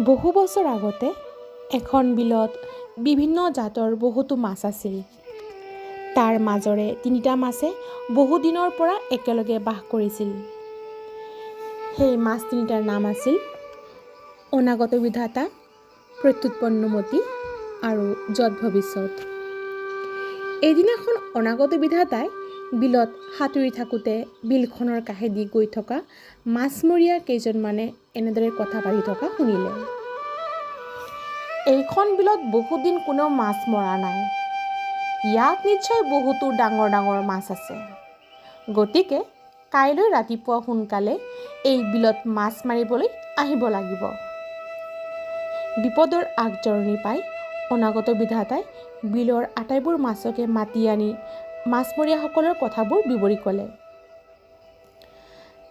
বহু বছৰ আগতে এখন বিলত বিভিন্ন জাতৰ বহুতো মাছ আছিল। তাৰ মাজৰে তিনিটা মাছে বহু দিনৰ পৰা একেলগে বাস কৰিছিল। সেই মাছ তিনিটাৰ নাম আছিল অনাগত বিধাতা, প্ৰত্যুৎপন্নমতি আৰু যৎ ভৱিষ্যত। এদিনাখন অনাগত বিধাতাই বিলত সাঁতুৰি থাকোঁতে বিলখনৰ কাষেদি গৈ থকা মাছমৰীয়া কেইজনমানে এনেদৰে কথা পাতি থকা শুনিলে। এইখন বিলত বহুদিন কোনেও মাছ মৰা নাই। ইয়াত নিশ্চয় বহুতো ডাঙৰ ডাঙৰ মাছ আছে। গতিকে কাইলৈ ৰাতিপুৱা সোনকালে এই বিলত মাছ মাৰিবলৈ আহিব লাগিব। বিপদৰ আগজাননী পাই অনাগত বিধাতাই বিলৰ আটাইবোৰ মাছকে মাতি আনি মাছমৰীয়াসকলৰ কথাবোৰ বিৱৰি ক'লে।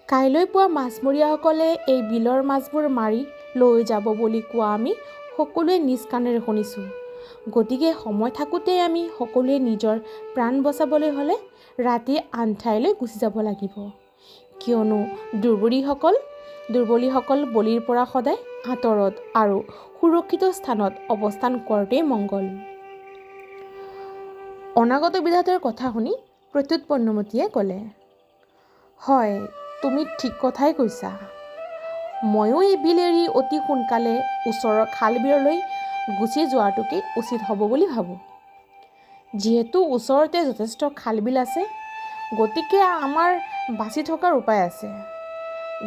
কাইলৈ পুৱা মাছমৰীয়াসকলে এই বিলৰ মাছবোৰ মাৰি লৈ যাব বুলি কোৱা আমি সকলোৱে নিজ কাণেৰে শুনিছোঁ। গতিকে সময় থাকোঁতেই আমি সকলোৱে নিজৰ প্ৰাণ বচাবলৈ হ'লে ৰাতি আন ঠাইলৈ গুচি যাব লাগিব। কিয়নো দুৰ্বলীসকল বলিৰ পৰা সদায় আঁতৰত আৰু সুৰক্ষিত স্থানত অৱস্থান কৰাটোৱেই মংগল। অনাগত বিধাতাৰ কথা শুনি প্ৰত্যুৎপন্নমতিয়ে ক'লে, হয়, তুমি ঠিক কথাই কৈছা। ময়ো এই বিল এৰি অতি সোনকালে ওচৰৰ খাল-বিললৈ গুচি যোৱাটোকে উচিত হ'ব বুলি ভাবোঁ। যিহেতু ওচৰতে যথেষ্ট খাল-বিল আছে, গতিকে আমাৰ বাচি থকাৰ উপায় আছে।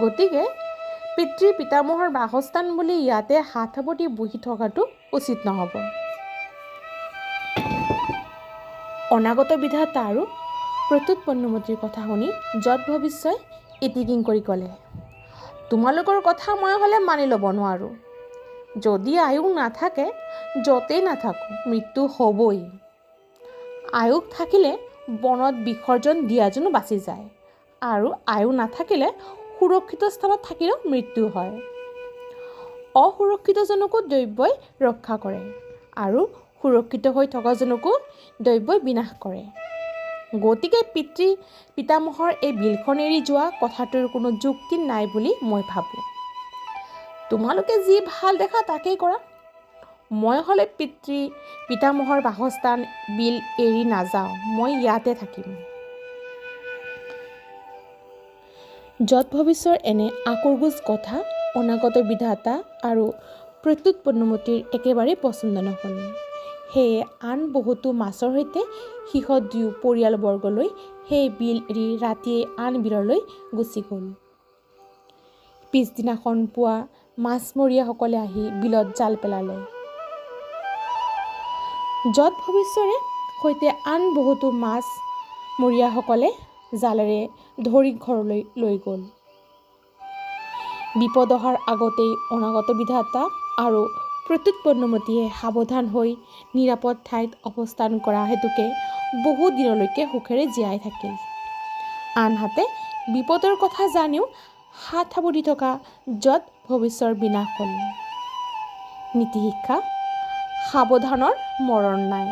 গতিকে পিতৃ-পিতামহৰ বাসস্থান বুলি ইয়াতে হাত সাৱটি বহি থকাটো উচিত নহ'ব। অনাগত বিধাতা আৰু প্ৰত্যুৎপন্নমতিৰ কথা শুনি যৎ ভৱিষ্যই ইতিকিং কৰি ক'লে, তোমালোকৰ কথা মই হ'লে মানি ল'ব নোৱাৰোঁ। যদি আয়ুস নাথাকে, য'তেই নাথাকোঁ মৃত্যু হ'বই। আয়ুস থাকিলে বনত বিসৰ্জন দিয়াজনো বাচি যায়, আৰু আয়ুস নাথাকিলে সুৰক্ষিত স্থানত থাকিলেও মৃত্যু হয়। অসুৰক্ষিতজনকো দৈৱই ৰক্ষা কৰে আৰু সুৰক্ষিত হৈ থকাজনকো দৈৱই বিনাশ কৰে। গতিকে পিতৃ-পিতামহৰ এই বিলখন এৰি যোৱা কথাটোৰ কোনো যুক্তি নাই বুলি মই ভাবোঁ। তোমালোকে যি ভাল দেখা তাকেই কৰা। মই হ'লে পিতৃ-পিতামহৰ বাসস্থান বিল এৰি নাযাওঁ, মই ইয়াতে থাকিম। যৎ ভৱিষ্যৰ এনে আকুৰগুজ কথা অনাগত বিধাতা আৰু প্ৰত্যুৎপন্নমতিৰ একেবাৰেই পচন্দ নহ'ল। সেয়ে আন বহুতো মাছৰ সৈতে সিহঁত দুয়ো পৰিয়ালবৰ্গলৈ সেই বিল এৰি ৰাতিয়েই আন বিললৈ গুচি গ'ল। পিছদিনাখন পুৱা মাছমৰীয়াসকলে আহি বিলত জাল পেলালে। যৎ ভৱিষ্যৰে সৈতে আন বহুতো মাছমৰীয়াসকলে জালেৰে ধৰি ঘৰলৈ লৈ গ'ল। বিপদ অহাৰ আগতেই অনাগত বিধাতা আৰু প্ৰত্যুৎপন্নমতিয়ে সাৱধান হৈ নিৰাপদ ঠাইত অৱস্থান কৰা হেতুকে বহু দিনলৈকে সুখেৰে জীয়াই থাকিল। আনহাতে বিপদৰ কথা জানিও হাত সাৱটি থকা যৎ ভৱিষ্যৰ বিনাশ হ'ল। নীতি শিক্ষা: সাৱধানৰ মৰণ নাই।